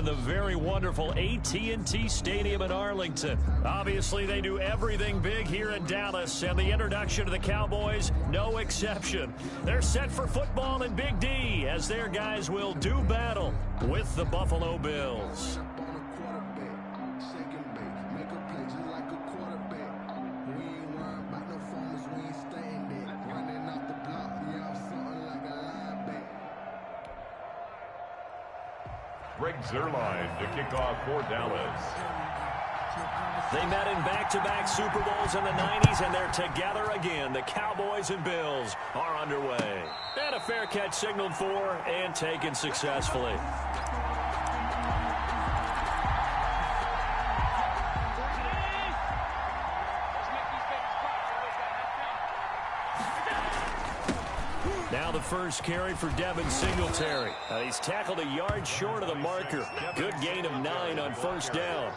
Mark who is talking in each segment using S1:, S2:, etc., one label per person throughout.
S1: and the very wonderful AT&T Stadium in Arlington. Obviously, they do everything big here in Dallas, and the introduction to the Cowboys, no exception. They're set for football in Big D as their guys will do battle with the Buffalo Bills.
S2: Greg Zuerlein to kick off for Dallas.
S1: They met in back-to-back Super Bowls in the 90s, and they're together again. The Cowboys and Bills are underway. And a fair catch signaled for and taken successfully. Now the first carry for Devin Singletary. He's tackled a yard short of the marker. Good gain of 9 on first down.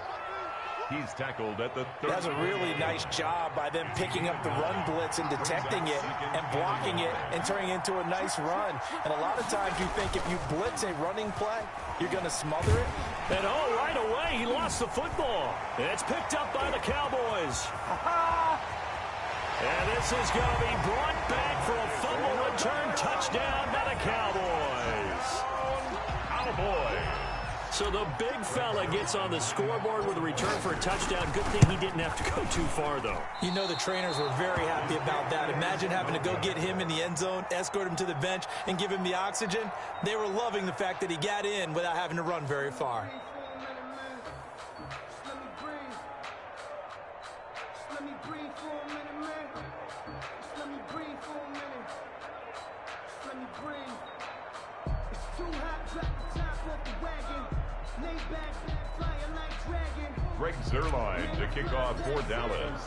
S2: He's tackled at the 30.
S3: That's a really nice job by them picking up the run blitz and detecting it and blocking it and turning it into a nice run. And a lot of times you think if you blitz a running play, you're going to smother it.
S1: And right away, he lost the football. It's picked up by the Cowboys. And this is going to be brought back for a fumble return touchdown by the Cowboys. So the big fella gets on the scoreboard with a return for a touchdown. Good thing he didn't have to go too far, though.
S3: You know the trainers were very happy about that. Imagine having to go get him in the end zone, escort him to the bench, and give him the oxygen. They were loving the fact that he got in without having to run very far.
S2: Greg Zuerlein to kick off for Dallas.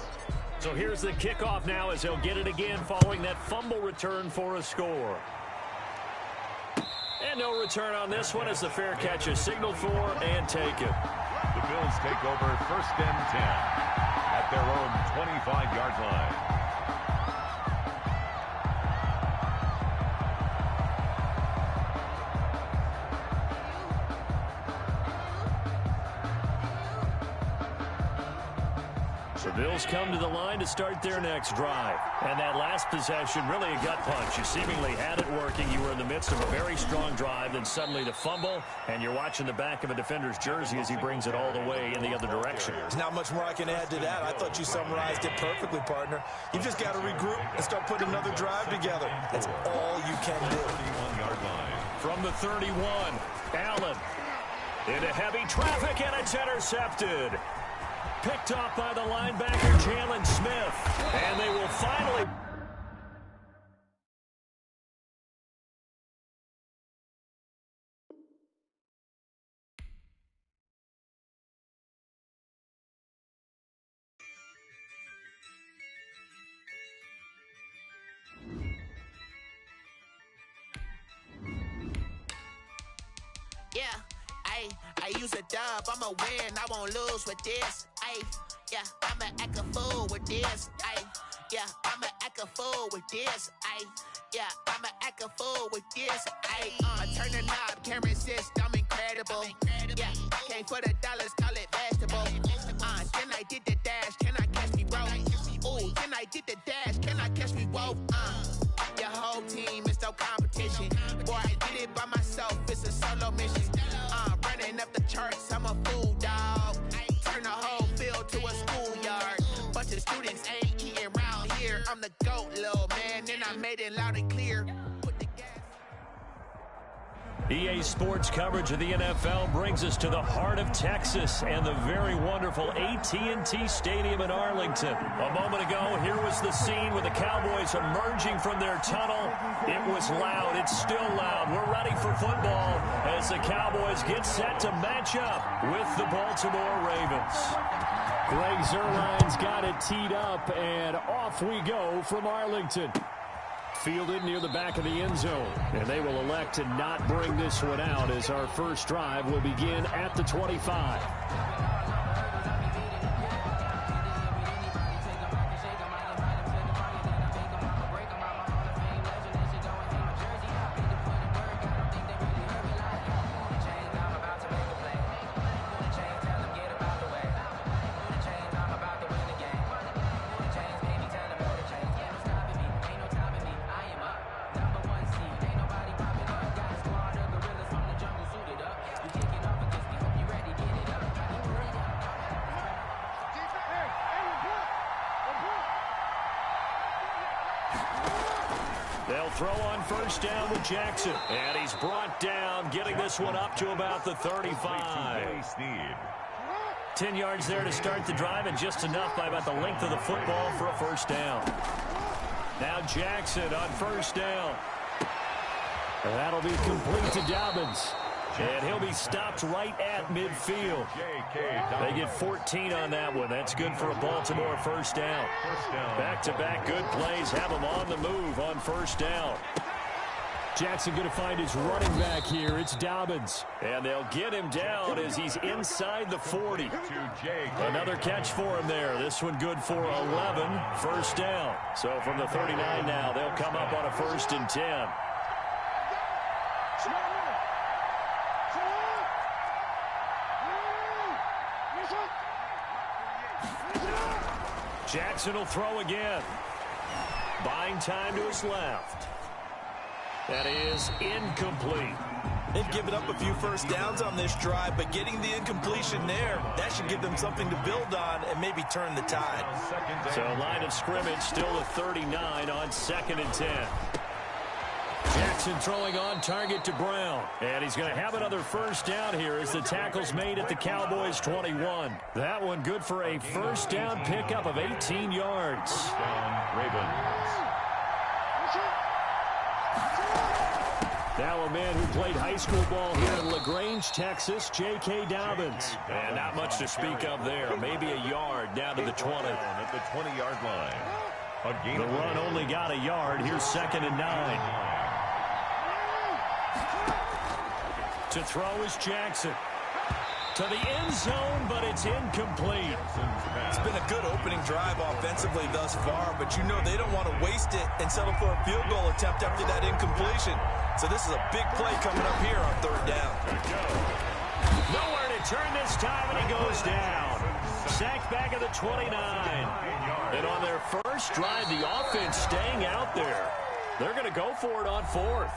S1: So here's the kickoff now as he'll get it again following that fumble return for a score. And no return on this one as the fair catch is signaled for and taken.
S2: The Bills take over first and 10 at their own 25-yard line.
S1: The Bills come to the line to start their next drive. And that last possession, really a gut punch. You seemingly had it working. You were in the midst of a very strong drive, then suddenly the fumble, and you're watching the back of a defender's jersey as he brings it all the way in the other direction.
S3: There's not much more I can add to that. I thought you summarized it perfectly, partner. You just got to regroup and start putting another drive together. That's all you can do.
S2: 31-yard line.
S1: From the 31, Allen into heavy traffic, and it's intercepted. Picked off by the linebacker, Jalen Smith. And they will finally...
S4: Yeah. I use a dub, I'ma win, I won't lose with this. Yeah, I'ma act a fool with this. Yeah, I'ma act a fool with this. Yeah, I'ma act a fool with this. Turn the knob, can't resist, I'm incredible. Yeah, came for the dollars, call it vegetable. Then I did the dash, can I catch me, bro? Ooh, then I did the dash, can I catch me, whoa? Your whole team is no competition. Boy, I did it by myself, it's a solo mission. Running up the charts, I'm a fool, dog. Turn the whole field to a schoolyard. Bunch of students ain't eating round here. I'm the GOAT, little man, and I made it loud and clear. Put the gas.
S1: EA Sports coverage of the NFL brings us to the heart of Texas and the very wonderful AT&T Stadium in Arlington. A moment ago, here was the scene with the Cowboys emerging from their tunnel. It was loud. It's still loud. We're ready for football as the Cowboys get set to match up with the Baltimore Ravens. Greg Zuerlein's got it teed up, and off we go from Arlington. Fielded near the back of the end zone, and they will elect to not bring this one out as our first drive will begin at the 25. They'll throw on first down with Jackson. And he's brought down, getting this one up to about the 35. 10 yards there to start the drive, and just enough by about the length of the football for a first down. Now Jackson on first down. And that'll be complete to Dobbins. And he'll be stopped right at midfield. They get 14 on that one. That's good for a Baltimore first down. Back-to-back good plays have him on the move on first down. Jackson going to find his running back here. It's Dobbins. And they'll get him down as he's inside the 40. Another catch for him there. This one good for 11. First down. So from the 39 now, they'll come up on a 1st and 10. Jackson will throw again. Buying time to his left. That is incomplete.
S3: They've given up a few first downs on this drive, but getting the incompletion there, that should give them something to build on and maybe turn the tide.
S1: So line of scrimmage still at 39 on 2nd and 10. Jackson throwing on target to Brown. And he's going to have another first down here as the tackle's made at the Cowboys' 21. That one good for a first down pickup of 18 yards. Now a man who played high school ball here in LaGrange, Texas, J.K. Dobbins. And not much to speak of there. Maybe a yard down to the 20.
S2: At the 20-yard line.
S1: The run only got a yard. Here's 2nd and 9. To throw is Jackson. To the end zone, but it's incomplete.
S3: It's been a good opening drive offensively thus far, but you know they don't want to waste it and settle for a field goal attempt after that incompletion. So this is a big play coming up here on 3rd down.
S1: Nowhere to turn this time, and he goes down. Sacked back at the 29. And on their first drive, the offense staying out there. They're going to go for it on 4th.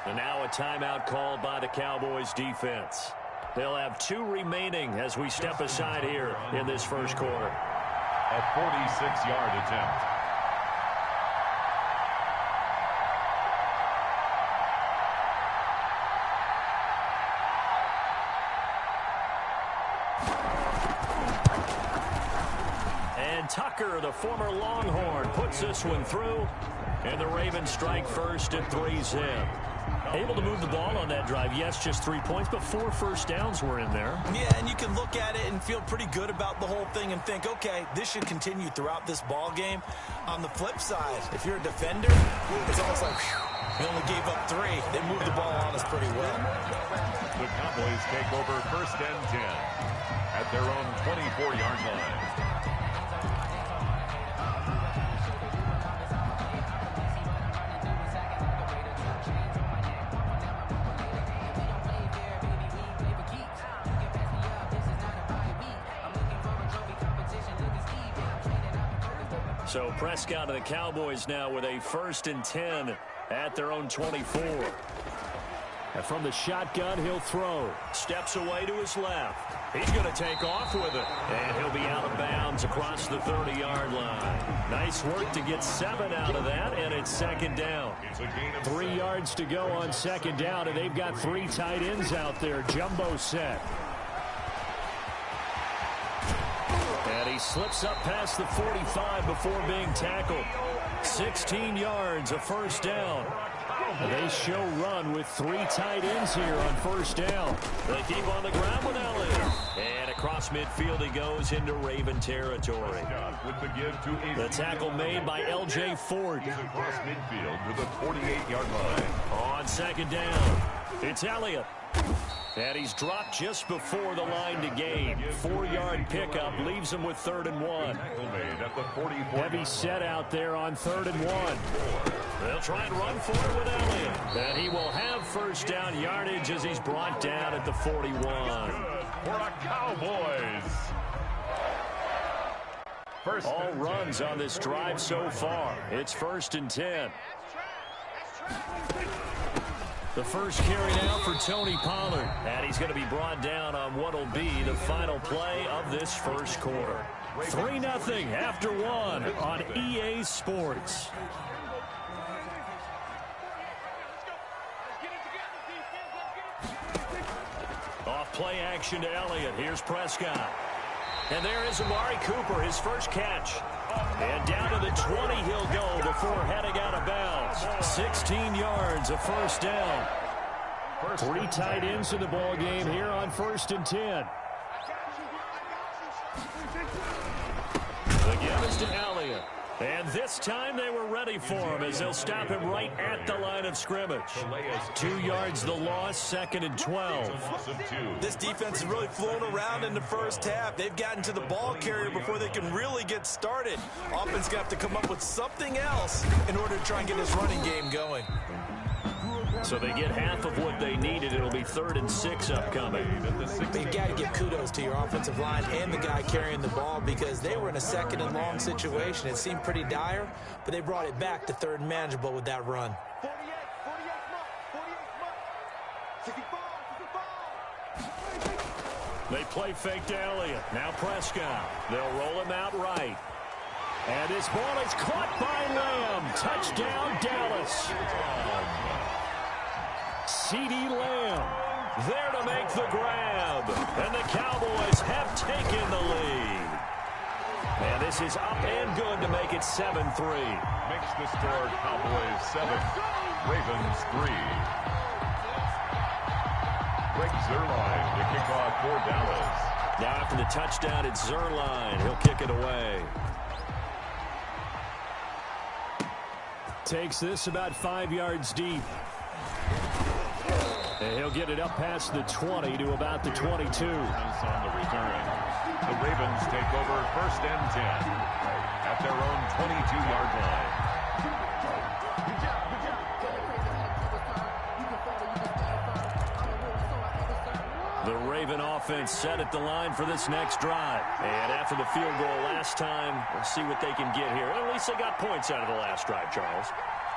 S1: And now a timeout called by the Cowboys defense. They'll have 2 remaining as we step aside here in this first quarter.
S2: A 46-yard attempt.
S1: And Tucker, the former Longhorn, puts this one through. And the Ravens strike first and 3's in. Able to move the ball on that drive. Yes, just 3 points, but 4 first downs were in there.
S3: Yeah, and you can look at it and feel pretty good about the whole thing and think, okay, this should continue throughout this ball game. On the flip side, if you're a defender, it's almost like, whew, they only gave up 3. They moved the ball on us pretty well.
S2: The Cowboys take over 1st and 10 at their own 24-yard line.
S1: So Prescott and the Cowboys now with a 1st and 10 at their own 24. And from the shotgun, he'll throw. Steps away to his left. He's going to take off with it. And he'll be out of bounds across the 30-yard line. Nice work to get 7 out of that, and it's 2nd down. 3 yards to go on 2nd down, and they've got 3 tight ends out there. Jumbo set. And he slips up past the 45 before being tackled. 16 yards, a first down. They show run with 3 tight ends here on first down. They keep on the ground with Elliott. And across midfield he goes into Raven territory. The tackle made by L.J. Ford.
S2: Across midfield to the 48-yard line.
S1: On 2nd down, it's Elliott. And he's dropped just before the line to gain. 4-yard pickup leaves him with 3rd and 1. Heavy set out there on 3rd and 1. They'll try and run for it with Elliott. And he will have first down yardage as he's brought down at the 41.
S2: For a Cowboys.
S1: All runs on this drive so far. It's 1st and 10. The first carry now for Tony Pollard. And he's going to be brought down on what will be the final play of this first quarter. 3-0 after 1 on EA Sports. Play action to Elliott. Here's Prescott. And there is Amari Cooper, his first catch. And down to the 20 he'll go before heading out of bounds. 16 yards, a first down. 3 tight ends in the ball game here on 1st and 10. Again is to Elliott. And this time they were ready for him as they'll stop him right at the line of scrimmage. 2 yards the loss, 2nd and 12.
S3: This defense is really flown around in the first half. They've gotten to the ball carrier before they can really get started. Offense going to have to come up with something else in order to try and get this running game going.
S1: So they get half of what they needed. It'll be 3rd and 6 upcoming.
S3: You've got to give kudos to your offensive line and the guy carrying the ball because they were in a 2nd and long situation. It seemed pretty dire, but they brought it back to 3rd and manageable with that run.
S1: They play fake to Elliott. Now Prescott. They'll roll him out right. And this ball is caught by Lamb. Touchdown, Dallas. CeeDee Lamb there to make the grab. And the Cowboys have taken the lead. And this is up and good to make it 7-3.
S2: Makes the score Cowboys 7, Ravens 3. Greg Zuerlein to kick off for Dallas.
S1: Now after the touchdown, it's Zuerlein. He'll kick it away. Takes this about 5 yards deep. And he'll get it up past the 20 to about the 22.
S2: On the return. The Ravens take over 1st and 10 at their own 22-yard line.
S1: The Raven offense set at the line for this next drive. And after the field goal last time, we'll see what they can get here. At least they got points out of the last drive, Charles.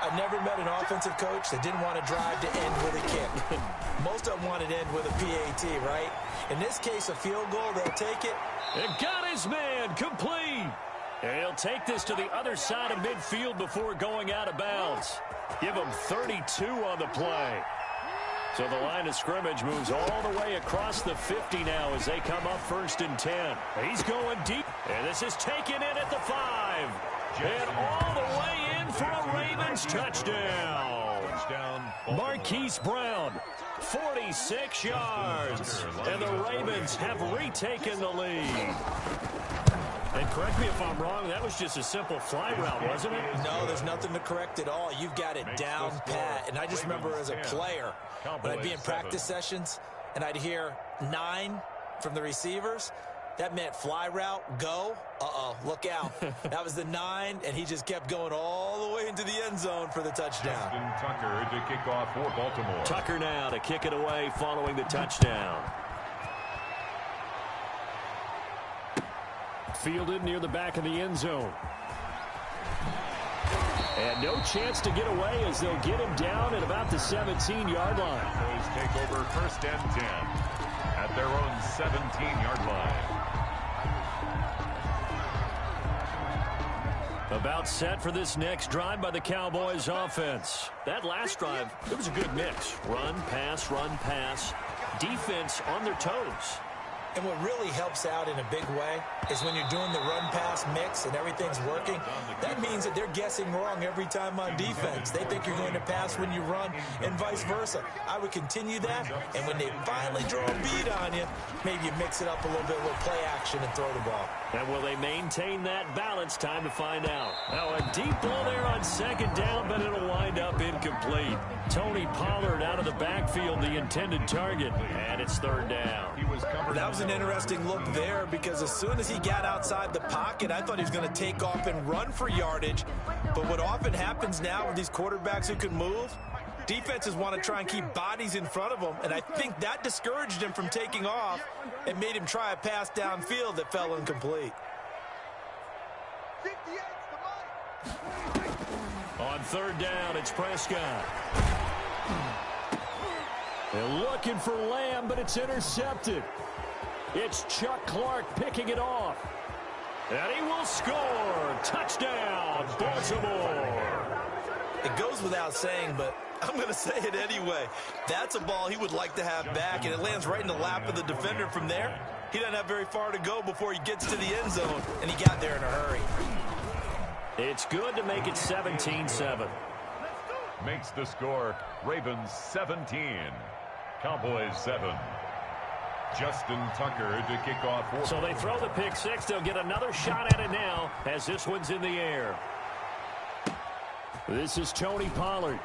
S3: I've never met an offensive coach that didn't want to drive to end with a kick. Most of them wanted to end with a PAT, right? In this case, a field goal, they'll take it.
S1: And got his man complete. And he'll take this to the other side of midfield before going out of bounds. Give him 32 on the play. So the line of scrimmage moves all the way across the 50 now as they come up 1st and 10. He's going deep. And this is taken in at the 5. And all the way in for a Ravens touchdown. Marquise Brown, 46 yards. And the Ravens have retaken the lead. And correct me if I'm wrong, that was just a simple fly route, wasn't it?
S3: No, there's nothing to correct at all. You've got it down pat. And I just remember as a player, when I'd be in practice sessions and I'd hear 9 from the receivers, that meant fly route, go. Uh-oh, look out. That was the 9, and he just kept going all the way into the end zone for the touchdown.
S2: Justin Tucker to kick off for Baltimore.
S1: Tucker now to kick it away following the touchdown. Fielded near the back of the end zone. And no chance to get away as they'll get him down at about the 17-yard line.
S2: Cowboys take over 1st and 10 at their own 17-yard line.
S1: About set for this next drive by the Cowboys offense. That last drive, it was a good mix. Run, pass, defense on their toes.
S3: And what really helps out in a big way is when you're doing the run-pass mix and everything's working, that means that they're guessing wrong every time on defense. They think you're going to pass when you run and vice versa. I would continue that, and when they finally draw a beat on you, maybe you mix it up a little bit with play action and throw the ball.
S1: And will they maintain that balance? Time to find out. Now a deep ball there on 2nd down, but it'll wind up incomplete. Tony Pollard out of the backfield, the intended target, and it's 3rd down.
S3: That was an interesting look there because as soon as he got outside the pocket, I thought he was going to take off and run for yardage. But what often happens now with these quarterbacks who can move, defenses want to try and keep bodies in front of them, and I think that discouraged him from taking off and made him try a pass downfield that fell incomplete.
S1: On 3rd down, it's Prescott. They're looking for Lamb, but it's intercepted. It's Chuck Clark picking it off. And he will score. Touchdown, Baltimore.
S3: It goes without saying, but I'm going to say it anyway. That's a ball he would like to have back, and it lands right in the lap of the defender from there. He doesn't have very far to go before he gets to the end zone, and he got there in a hurry.
S1: It's good to make it 17-7.
S2: Makes the score Ravens 17, Cowboys 7. Justin Tucker to kick off.
S1: So they throw the pick six. They'll get another shot at it now as this one's in the air. This is Tony Pollard.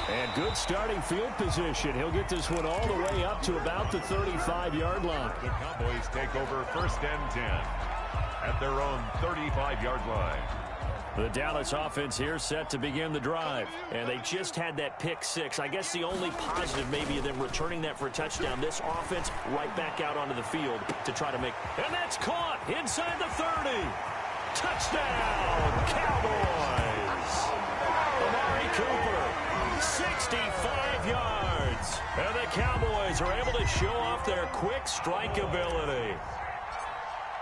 S1: And good starting field position. He'll get this one all the way up to about the 35-yard line.
S2: The Cowboys take over 1st and 10 at their own 35-yard line.
S1: The Dallas offense here set to begin the drive. And they just had that pick six. I guess the only positive maybe of them returning that for a touchdown. This offense right back out onto the field to try to make. And that's caught inside the 30. Touchdown, Cowboys. Amari Cooper, 65 yards. And the Cowboys are able to show off their quick strike ability.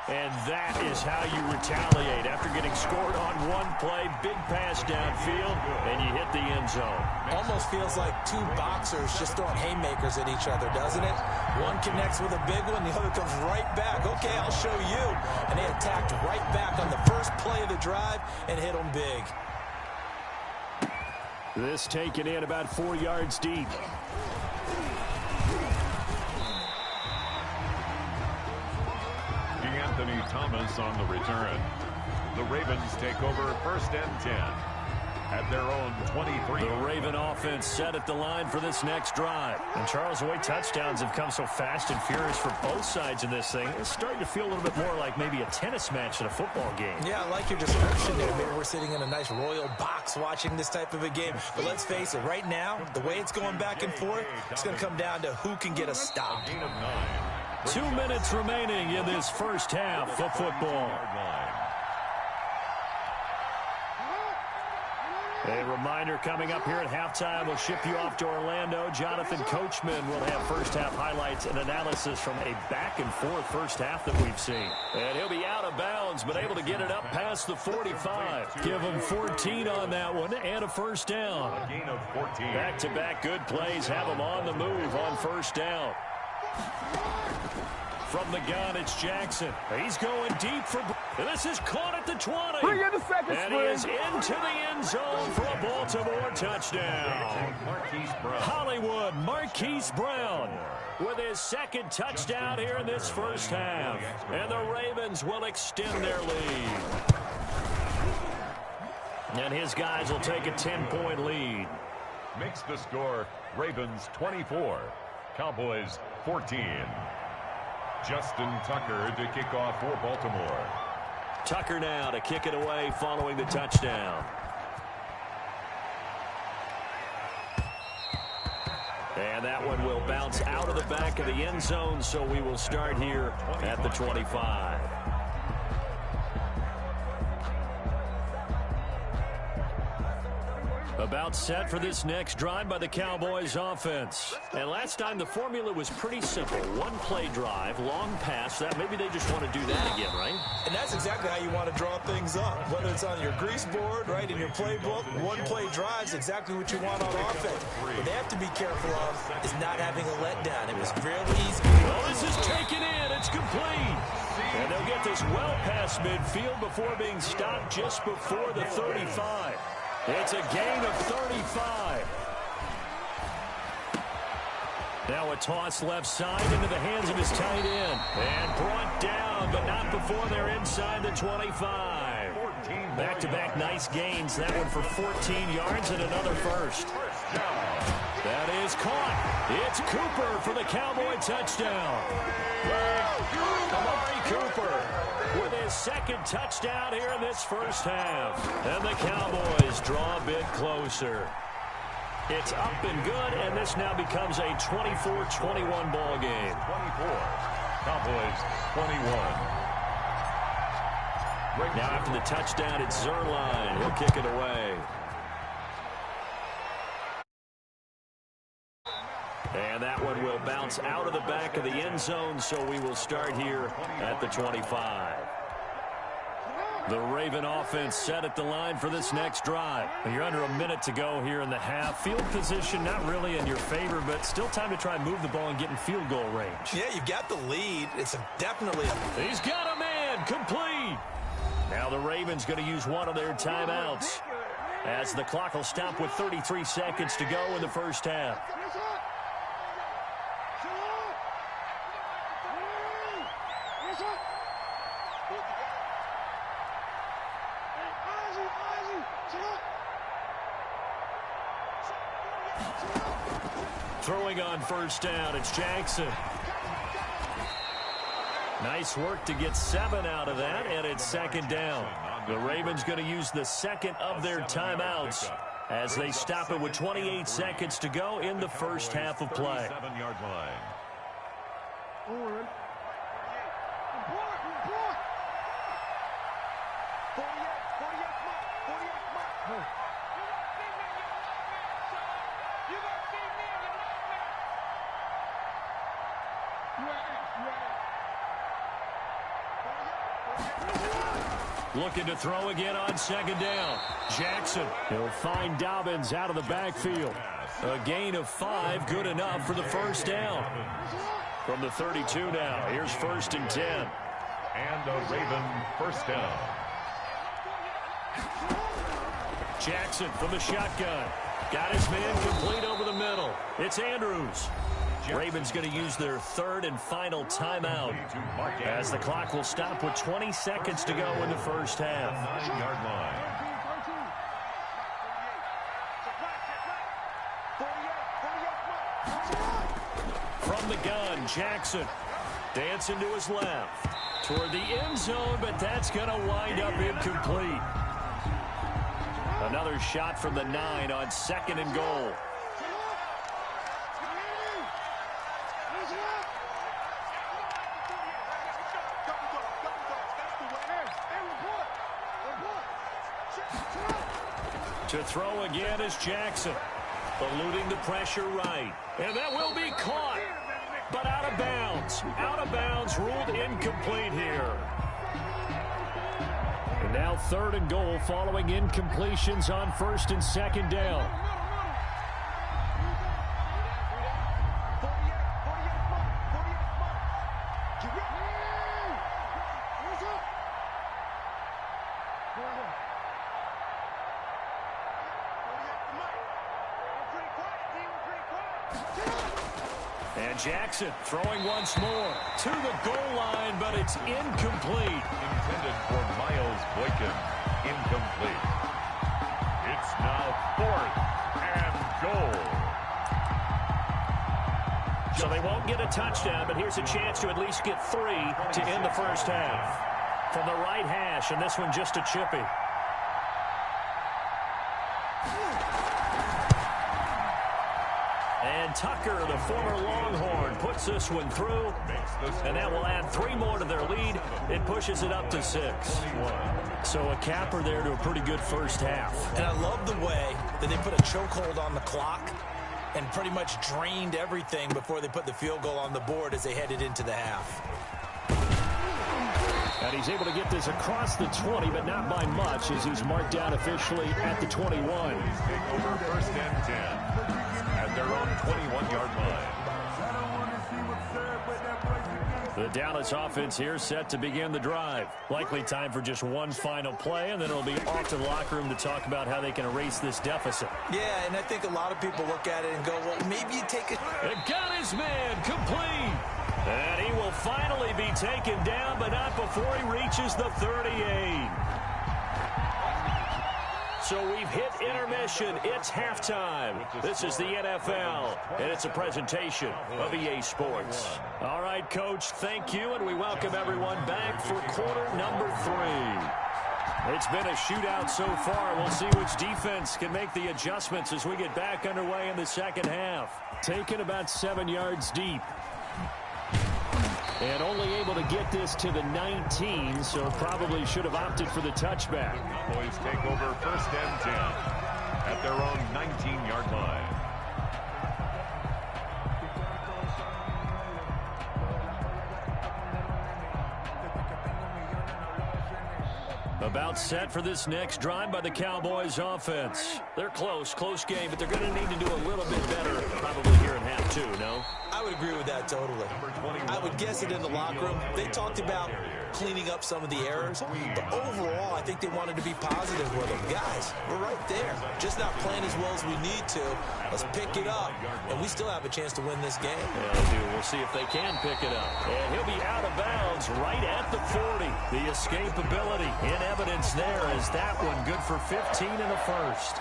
S1: And that is how you retaliate after getting scored on one play. Big pass downfield, and you hit the end zone.
S3: Almost feels like two boxers just throwing haymakers at each other, doesn't it? One connects with a big one, the other comes right back. Okay, I'll show you. And they attacked right back on the first play of the drive and hit them big.
S1: This taken in about 4 yards deep.
S2: Anthony Thomas on the return. The Ravens take over 1st and 10 at their own 23.
S1: The Raven offense set at the line for this next drive. And Charles, the way touchdowns have come so fast and furious for both sides in this thing, it's starting to feel a little bit more like maybe a tennis match in a football game.
S3: Yeah, I like your description there. Maybe we're sitting in a nice royal box watching this type of a game. But let's face it, right now, the way it's going back and forth, it's going to come down to who can get a stop.
S1: 2 minutes remaining in this first half of football. A reminder coming up here at halftime. We'll ship you off to Orlando. Jonathan Coachman will have first half highlights and analysis from a back-and-forth first half that we've seen. And he'll be out of bounds, but able to get it up past the 45. Give him 14 on that one and a first down.
S2: A gain of 14.
S1: Back-to-back good plays have him on the move on first down. From the gun, it's Jackson. He's going deep for... This is caught at the 20. And he is into the end zone for a Baltimore touchdown. Hollywood Marquise Brown with his second touchdown here in this first half. And the Ravens will extend their lead. And his guys will take a 10-point lead.
S2: Makes the score Ravens 24, Cowboys 14. Justin Tucker to kick off for Baltimore.
S1: Tucker now to kick it away following the touchdown. And that one will bounce out of the back of the end zone, so we will start here at the 25. About set for this next drive by the Cowboys offense. And last time the formula was pretty simple. One play drive, long pass. That maybe they just want to do that again, right?
S3: And that's exactly how you want to draw things up. Whether it's on your grease board, right, in your playbook, one play drives exactly what you want on offense. What they have to be careful of is not having a letdown. It was real easy.
S1: Well, this is taken in. It's complete. And they'll get this well past midfield before being stopped just before the 35. It's a gain of 35. Now a toss left side into the hands of his tight end. And brought down, but not before they're inside the 25. Back-to-back nice gains. That one for 14 yards and another first. That is caught. It's Cooper for the Cowboy touchdown. Amari Cooper with his second touchdown here in this first half. And the Cowboys draw a bit closer. It's up and good, and this now becomes a 24-21 ball game.
S2: 24, Cowboys 21.
S1: Now after the touchdown, it's Zerline. He'll kick it away. And that one will bounce out of the back of the end zone, so we will start here at the 25. The Raven offense set at the line for this next drive. You're under a minute to go here in the half. Field position not really in your favor, but still time to try and move the ball and get in field goal range.
S3: Yeah, you've got the lead. It's definitely
S1: He's got a man. Complete. Now the Ravens going to use one of their timeouts, as the clock will stop with 33 seconds to go in the first half. Throwing on first down, it's Jackson. Nice work to get 7 out of that, and it's second down. The Ravens going to use the second of their timeouts as they stop it with 28 seconds to go in the first half of play.
S2: 7-yard line.
S1: Looking to throw again on second down. Jackson, he'll find Dobbins out of the backfield. A gain of 5, good enough for the first down. From the 32 now, here's 1st and 10.
S2: And a Raven first down.
S1: Jackson from the shotgun. Got his man complete over the middle. It's Andrews. Ravens going to use their third and final timeout as the clock will stop with 20 seconds to go in the first half.
S2: 9-yard line.
S1: From the gun, Jackson dancing to his left toward the end zone, but that's going to wind up incomplete. Another shot from the 9 on 2nd and goal. To throw again is Jackson, eluding the pressure right. And that will be caught, but out of bounds. Out of bounds, ruled incomplete here. And now 3rd and goal following incompletions on 1st and 2nd down. And Jackson throwing once more to the goal line, but it's incomplete.
S2: Intended for Miles Boykin. Incomplete. It's now 4th and goal.
S1: So they won't get a touchdown, but here's a chance to at least get 3 to end the first half. From the right hash, and this one just a chippy. And Tucker, the former Longhorn, puts this one through, and that will add 3 more to their lead. It pushes it up to 6. So a capper there to a pretty good first half.
S3: And I love the way that they put a chokehold on the clock and pretty much drained everything before they put the field goal on the board as they headed into the half.
S1: And he's able to get this across the 20, but not by much, as he's marked down officially at the 21.
S2: Take over 1st and 10 at their own 21-yard line.
S1: The Dallas offense here set to begin the drive. Likely time for just one final play, and then it'll be off to the locker room to talk about how they can erase this deficit.
S3: Yeah, and I think a lot of people look at it and go, well, maybe you take it.
S1: And got his man complete. And he will finally be taken down, but not before he reaches the 38. So we've hit intermission. It's halftime. This is the NFL, and it's a presentation of EA Sports. All right, Coach, thank you, and we welcome everyone back for quarter number 3. It's been a shootout so far. We'll see which defense can make the adjustments as we get back underway in the second half. Taken about 7 yards deep. And only able to get this to the 19, so probably should have opted for the touchback.
S2: Cowboys take over 1st and 10 at their own 19-yard line.
S1: About set for this next drive by the Cowboys offense. They're close game, but they're going to need to do a little bit better probably here in half two, no?
S3: I would agree with that totally. I would guess it in the locker room. They talked about cleaning up some of the errors, but overall, I think they wanted to be positive with them. Guys, we're right there. Just not playing as well as we need to. Let's pick it up, and we still have a chance to win this game.
S1: Yeah, they do. We'll see if they can pick it up. And he'll be out of bounds right at the 40. The escapability in evidence there as that one good for 15 in the first.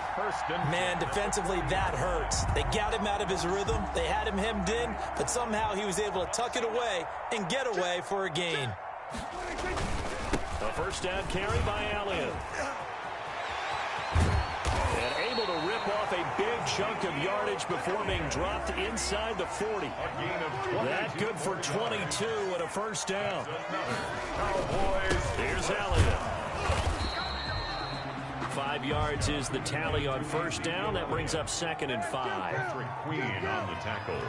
S3: Man, defensively, that hurts. They got him out of his rhythm. They had him hemmed in, but somehow he was able to tuck it away and get away for a gain.
S1: A first down carry by Allen. And able to rip off a big chunk of yardage before being dropped inside the 40. That good for 22 and a first down. Here's Allen. 5 yards is the tally on first down. That brings up 2nd and 5.
S2: Queen on the tackle.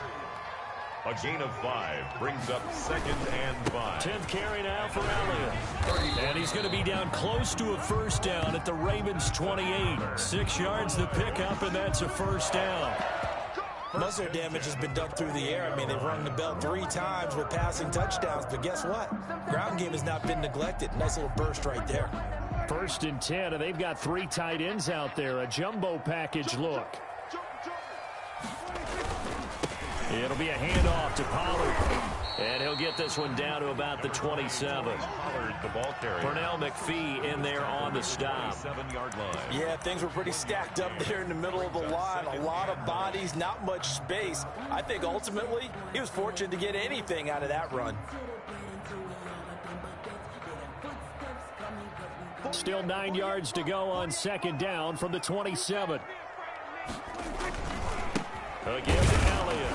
S2: A gain of 5 brings up 2nd and 5.
S1: 10th carry now for Allen. And he's going to be down close to a first down at the Ravens 28. 6 yards the pickup, and that's a first down.
S3: Most of their damage has been done through the air. I mean, they've rung the bell 3 times with passing touchdowns, but guess what? Ground game has not been neglected. Nice little burst right there.
S1: 1st and 10, and they've got 3 tight ends out there. A jumbo package look. It'll be a handoff to Pollard. And he'll get this one down to about the 27.
S2: Pollard, the ball carrier.
S1: Pernell McPhee in there on the stop.
S2: 7-yard line.
S3: Yeah, things were pretty stacked up there in the middle of the line. A lot of bodies, not much space. I think ultimately he was fortunate to get anything out of that run.
S1: Still 9 yards to go on 2nd down from the 27. Again to Elliott.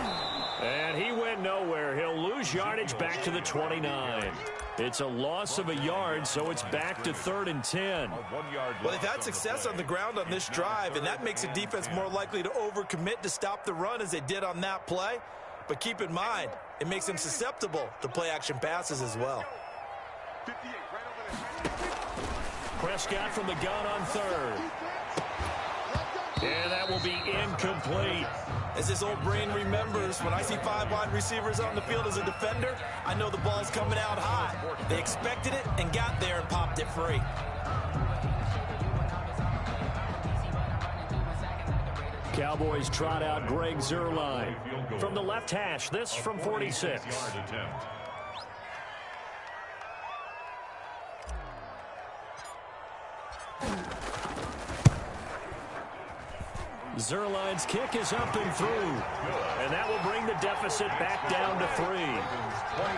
S1: And he went nowhere. He'll lose yardage back to the 29. It's a loss of a yard, so it's back to 3rd and 10.
S3: Well, they've had success on the ground on this drive, and that makes the defense more likely to overcommit to stop the run as they did on that play. But keep in mind, it makes them susceptible to play-action passes as well.
S1: Prescott from the gun on 3rd. And that will be incomplete.
S3: As his old brain remembers, when I see 5 wide receivers on the field as a defender, I know the ball's coming out high. They expected it and got there and popped it free.
S1: Cowboys trot out Greg Zuerlein. From the left hash, this from 46. Zuerlein's kick is up and through. And that will bring the deficit back down to 3.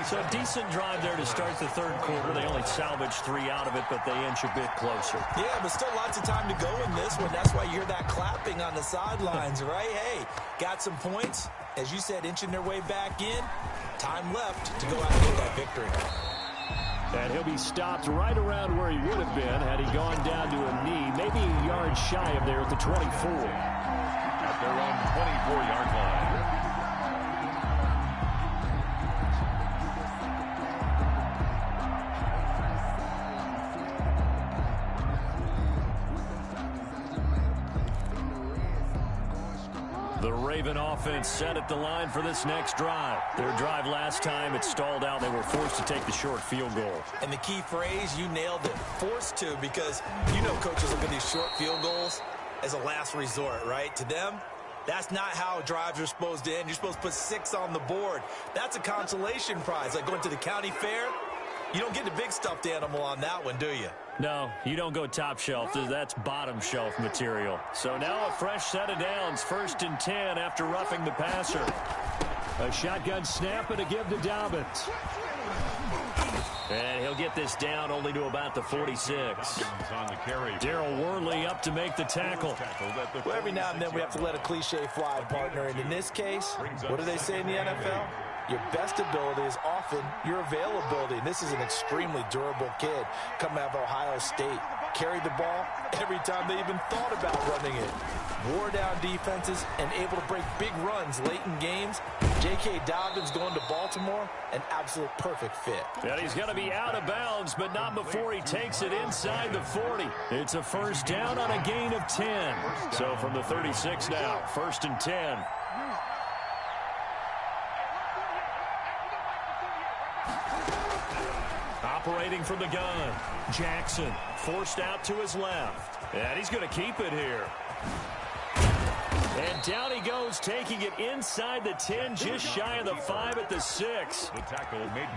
S1: So a decent drive there to start the 3rd quarter. They only salvaged 3 out of it, but they inch a bit closer.
S3: Yeah, but still lots of time to go in this one. That's why you hear that clapping on the sidelines, right? Hey, got some points. As you said, inching their way back in. Time left to go out and get that victory.
S1: And he'll be stopped right around where he would have been had he gone down to a knee, maybe a yard shy of there at the 24.
S2: At their own 24-yard line.
S1: The Raven offense set at the line for this next drive. Their drive last time, it stalled out. They were forced to take the short field goal.
S3: And the key phrase, you nailed it, forced to, because you know coaches look at these short field goals as a last resort, right? To them, that's not how drives are supposed to end. You're supposed to put 6 on the board. That's a consolation prize. Like going to the county fair, you don't get the big stuffed animal on that one, do you?
S1: No, you don't go top shelf. That's bottom shelf material. So now a fresh set of downs. 1st and 10 after roughing the passer. A shotgun snap and a give to Dobbins. And he'll get this down only to about the 46. Darrell Worley up to make the tackle.
S3: Well, every now and then we have to let a cliche fly, partner. And in this case, what do they say in the NFL? Your best ability is often your availability, and this is an extremely durable kid coming out of Ohio State. Carried the ball every time they even thought about running it. Wore down defenses and able to break big runs late in games. J.K. Dobbins going to Baltimore, an absolute perfect fit.
S1: And he's going to be out of bounds, but not before he takes it inside the 40. It's a first down on a gain of 10. So from the 36 now, 1st and 10. Operating from the gun, Jackson forced out to his left. And he's going to keep it here. And down he goes, taking it inside the 10, just shy of the 5 at the 6.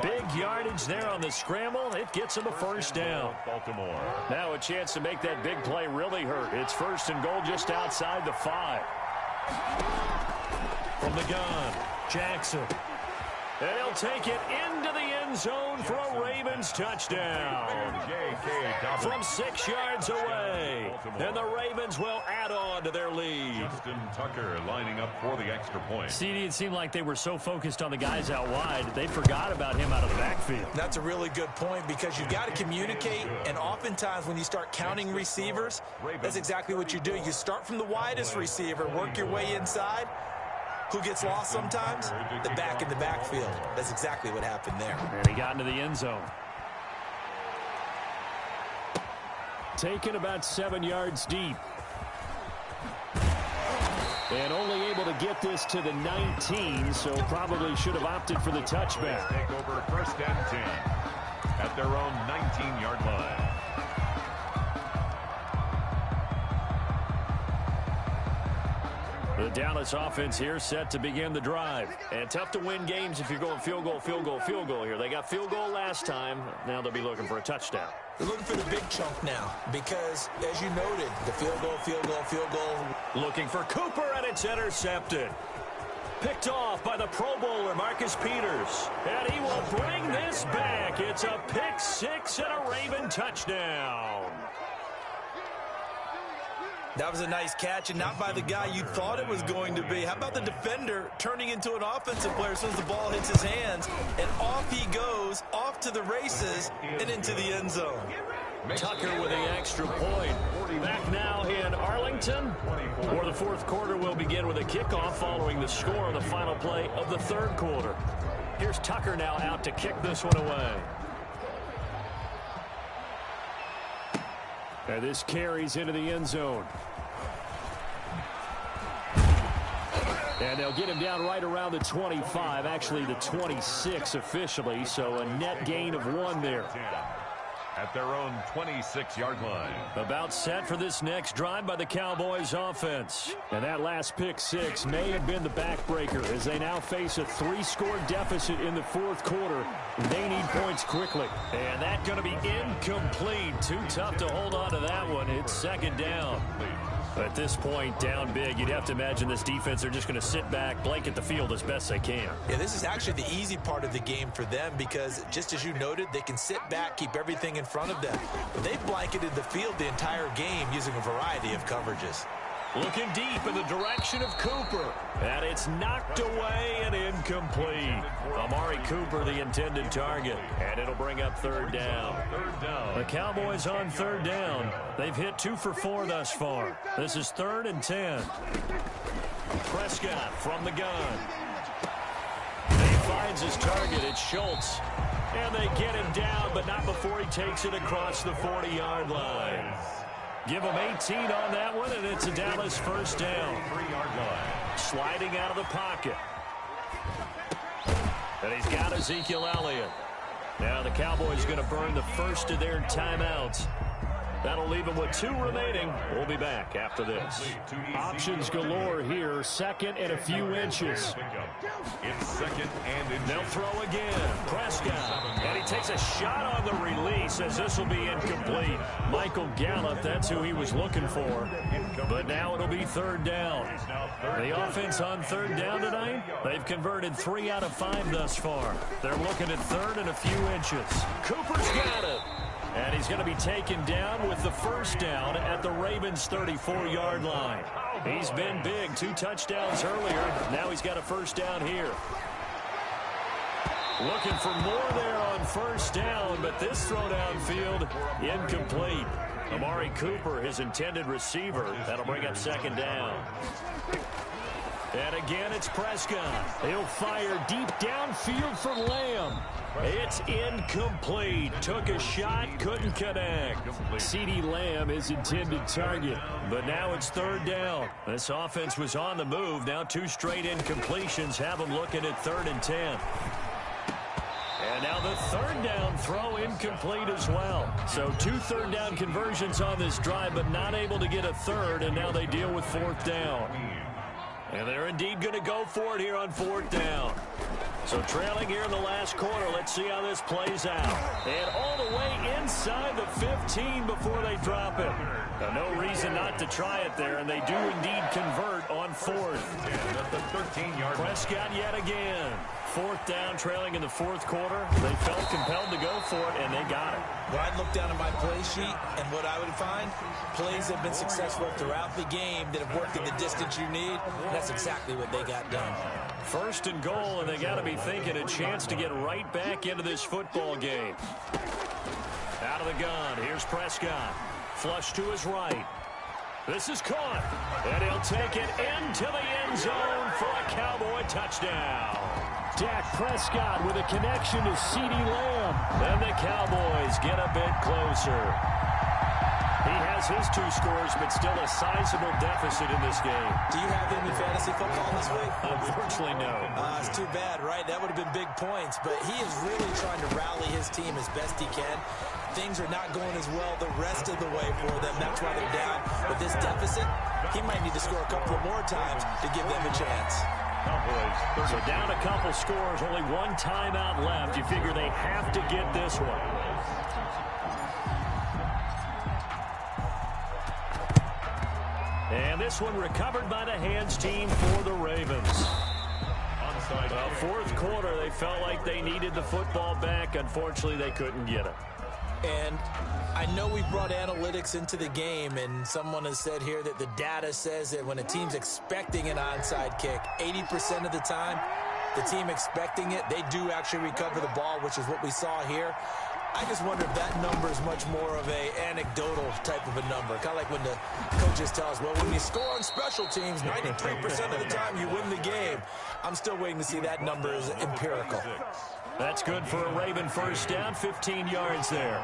S1: Big yardage there on the scramble. It gets him a first down.
S2: Baltimore.
S1: Now a chance to make that big play really hurt. It's 1st and goal just outside the 5. From the gun, Jackson. And he'll take it into the end zone for a Ravens touchdown. From 6 yards away. And the Ravens will add on to their lead.
S2: Justin Tucker lining up for the extra point.
S1: CD, it seemed like they were so focused on the guys out wide, they forgot about him out of the backfield.
S3: That's a really good point because you've got to communicate, and oftentimes when you start counting receivers, that's exactly what you do. You start from the widest receiver, work your way inside. Who gets lost sometimes? The back in the backfield. That's exactly what happened there.
S1: And he got into the end zone. Taken about 7 yards deep. And only able to get this to the 19, so probably should have opted for the touchback.
S2: Take over 1st and 10 at their own 19-yard line.
S1: The Dallas offense here set to begin the drive. And tough to win games if you're going field goal, field goal, field goal here. They got field goal last time. Now they'll be looking for a touchdown.
S3: They're looking for the big chunk now because, as you noted, the field goal, field goal, field goal.
S1: Looking for Cooper, and it's intercepted. Picked off by the Pro Bowler, Marcus Peters. And he will bring this back. It's a pick 6 and a Raven touchdown.
S3: That was a nice catch, and not by the guy you thought it was going to be. How about the defender turning into an offensive player as soon as the ball hits his hands, and off he goes, off to the races, and into the end zone.
S1: Tucker with the extra point. Back now in Arlington, where the 4th quarter will begin with a kickoff following the score on the final play of the 3rd quarter. Here's Tucker now out to kick this one away. And this carries into the end zone. And they'll get him down right around the 25, actually the 26 officially, so a net gain of 1 there.
S2: At their own 26-yard line.
S1: About set for this next drive by the Cowboys offense. And that last pick 6 may have been the backbreaker as they now face a 3-score deficit in the 4th quarter. They need points quickly. And that's going to be incomplete. Too tough to hold on to that one. It's 2nd down. At this point, down big, you'd have to imagine this defense, they're just going to sit back, blanket the field as best they can.
S3: Yeah, this is actually the easy part of the game for them because, just as you noted, they can sit back, keep everything in front of them. But they've blanketed the field the entire game using a variety of coverages.
S1: Looking deep in the direction of Cooper. And it's knocked away and incomplete. Amari Cooper, the intended target. And it'll bring up 3rd down. The Cowboys on 3rd down. They've hit 2 for 4 thus far. This is 3rd and 10. Prescott from the gun. He finds his target. It's Schultz. And they get him down, but not before he takes it across the 40-yard line. Give him 18 on that one, and it's a Dallas 1st down.
S2: 3-yard line.
S1: Sliding out of the pocket. And he's got Ezekiel Elliott. Now the Cowboys going to burn the first of their timeouts. That'll leave them with 2 remaining. We'll be back after this. Options galore here. 2nd and a few inches.
S2: It's 2nd and inches.
S1: They'll throw again. Prescott. And he takes a shot on the release as this will be incomplete. Michael Gallup, that's who he was looking for. But now it'll be 3rd down. The offense on 3rd down tonight, they've converted 3 out of 5 thus far. They're looking at 3rd and a few inches. Cooper's got it. And he's going to be taken down with the 1st down at the Ravens' 34-yard line. He's been big. 2 touchdowns earlier. Now he's got a 1st down here. Looking for more there on first down, but this throw downfield incomplete. Amari Cooper, his intended receiver. That'll bring up second down. And again, it's Prescott. He'll fire deep downfield for Lamb. It's incomplete. Took a shot, couldn't connect. CeeDee Lamb is intended target. But now it's third down. This offense was on the move. Now 2 straight incompletions have them looking at 3rd and 10. And now the third down throw incomplete as well. So 2 third down conversions on this drive, but not able to get a third, and now they deal with 4th down. And they're indeed going to go for it here on 4th down. So trailing here in the last quarter, let's see how this plays out. And all the way inside the 15 before they drop it. Now, no reason not to try it there, and they do indeed convert on 4th.
S2: And at the 13-yard line.
S1: Prescott yet again. 4th down, trailing in the 4th quarter. They felt compelled to go for it, and they got it.
S3: Well, I'd look down at my play sheet, and what I would find, plays have been successful throughout the game that have worked in the distance you need. And that's exactly what they got done.
S1: 1st and goal, and they got to be thinking a chance to get right back into this football game. Out of the gun, here's Prescott. Flush to his right. This is caught, and he'll take it into the end zone for a Cowboy touchdown. Dak Prescott with a connection to CeeDee Lamb. And the Cowboys get a bit closer. He has his 2 scores, but still a sizable deficit in this game.
S3: Do you have any fantasy football this week?
S1: Unfortunately, no.
S3: It's too bad, right? That would have been big points, but he is really trying to rally his team as best he can. Things are not going as well the rest of the way for them. That's why they're down. But this deficit, he might need to score a couple of more times to give them a chance.
S1: So down a couple scores, only 1 timeout left. You figure they have to get this one. And this one recovered by the hands team for the Ravens. Well, 4th quarter, they felt like they needed the football back. Unfortunately, they couldn't get it.
S3: And I know we brought analytics into the game, and someone has said here that the data says that when a team's expecting an onside kick, 80% of the time, the team expecting it, they do actually recover the ball, which is what we saw here. I just wonder if that number is much more of a anecdotal type of a number. Kind of like when the coaches tell us, well, when you score on special teams, 93% of the time you win the game. I'm still waiting to see that number is empirical.
S1: That's good for a Raven first down, 15 yards there.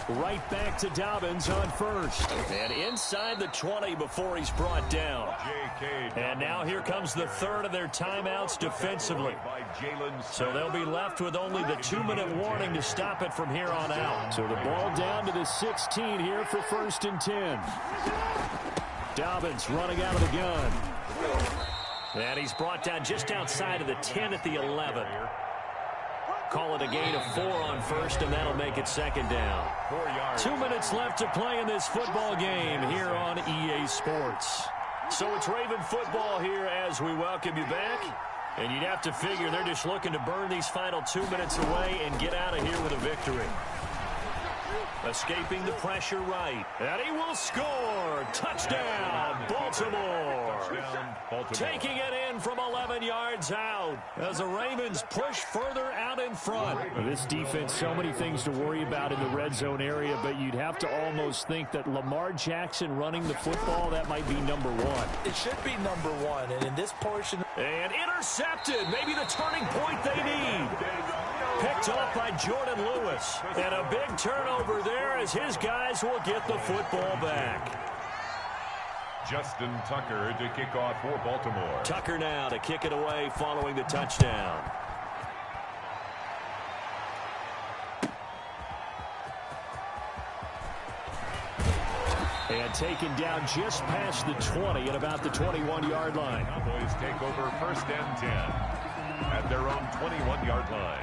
S1: Right back to Dobbins on first. And inside the 20 before he's brought down. And now here comes the 3rd of their timeouts defensively. So they'll be left with only the 2-minute warning to stop it from here on out. So the ball down to the 16 here for 1st and 10. Dobbins running out of the gun. And he's brought down just outside of the 10 at the 11. Call it a gain of 4 on first, and that'll make it second down. 4 yards. 2 minutes left to play in this football game here on EA Sports. So it's Raven football here as we welcome you back. And you'd have to figure they're just looking to burn these final 2 minutes away and get out of here with a victory. Escaping the pressure right. And he will score. Touchdown, Baltimore. Taking it in from 11 yards out as the Ravens push further out in front. This defense, so many things to worry about in the red zone area, but you'd have to almost think that Lamar Jackson running the football, that might be number 1.
S3: It should be number 1, and in this portion...
S1: And intercepted, maybe the turning point they need. Picked off by Jordan Lewis. And a big turnover there as his guys will get the football back.
S2: Justin Tucker to kick off for Baltimore.
S1: Tucker now to kick it away following the touchdown. And taken down just past the 20 at about the 21-yard line.
S2: Cowboys take over 1st and 10 at their own 21-yard line.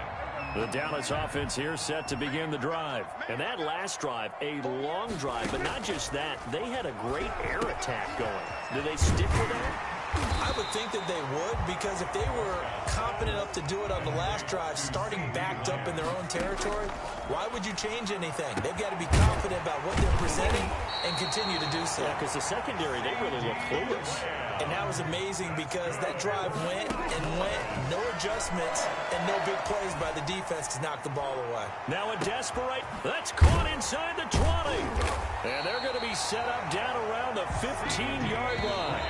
S1: The Dallas offense here set to begin the drive. And that last drive, a long drive, but not just that. They had a great air attack going. Do they stick with that?
S3: I would think that they would, because if they were confident enough to do it on the last drive, starting backed up in their own territory, why would you change anything? They've got to be confident about what they're presenting and continue to do so.
S1: Yeah, because the secondary, they really look clueless.
S3: And that was amazing because that drive went and went, no adjustments, and no big plays by the defense to knock the ball away.
S1: Now a desperate, that's caught inside the 20. And they're going to be set up down around the 15-yard line.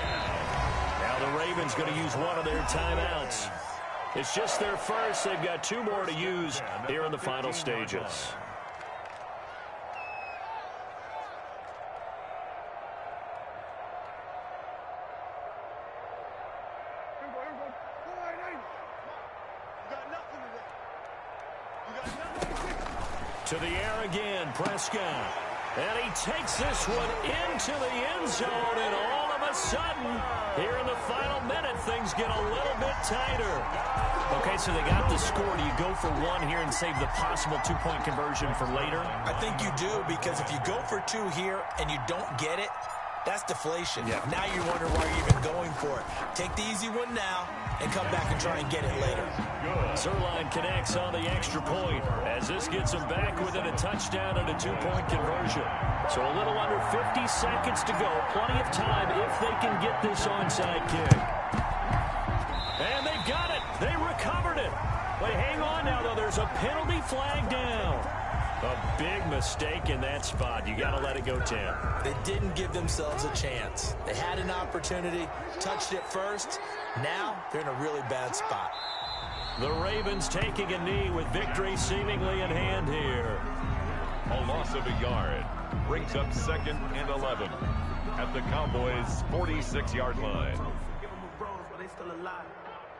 S1: Now the Ravens going to use one of their timeouts. It's just their first. They've got 2 more to use here in the final stages. To the air again, Prescott. And he takes this one into the end zone, and all of a sudden, here in the final minute, things get a little bit tighter. Okay, so they got the score. Do you go for one here and save the possible 2-point conversion for later?
S3: I think you do, because if you go for 2 here and you don't get it, that's deflation. Yeah. Now you wonder why you're even going for it. Take the easy one now and come back and try and get it later.
S1: Zerline connects on the extra point as this gets them back within a touchdown and a 2-point conversion. So a little under 50 seconds to go. Plenty of time if they can get this onside kick. And they've got it. They recovered it. Wait, hang on now, though. There's a penalty flag down. A big mistake in that spot. You got to let it go 10.
S3: They didn't give themselves a chance. They had an opportunity, touched it first. Now they're in a really bad spot.
S1: The Ravens taking a knee with victory seemingly in hand here.
S2: A loss of a yard brings up 2nd and 11 at the Cowboys' 46-yard line.
S5: Give them a rose, but they still alive.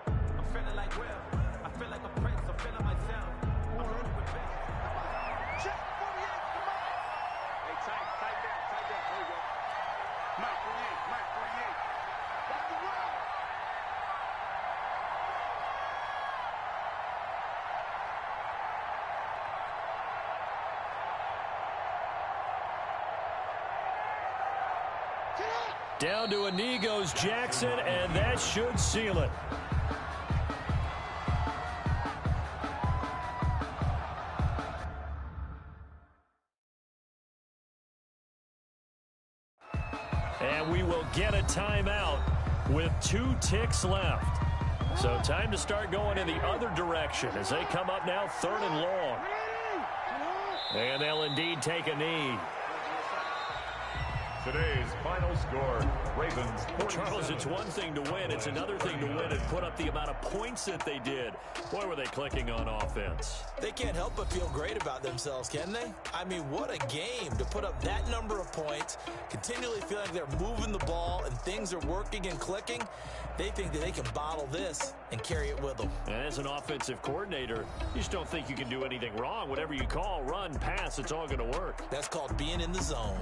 S5: I'm feeling like Will. I feel like a prince. I'm feeling myself. I'm running with Bill. Check 48, come on. Hey, tight down. There you go. Mike 48. Rock the world.
S1: Down to a knee goes Jackson, and that should seal it. And we will get a timeout with 2 ticks left. So time to start going in the other direction as they come up now 3rd and long. And they'll indeed take a knee.
S2: Today's final score, Ravens 47.
S1: Charles, it's one thing to win. It's another thing to win and put up the amount of points that they did. Boy, were they clicking on offense.
S3: They can't help but feel great about themselves, can they? I mean, what a game to put up that number of points, continually feel like they're moving the ball and things are working and clicking. They think that they can bottle this and carry it with them.
S1: And as an offensive coordinator, you just don't think you can do anything wrong. Whatever you call, run, pass, it's all going to work.
S3: That's called being in the zone.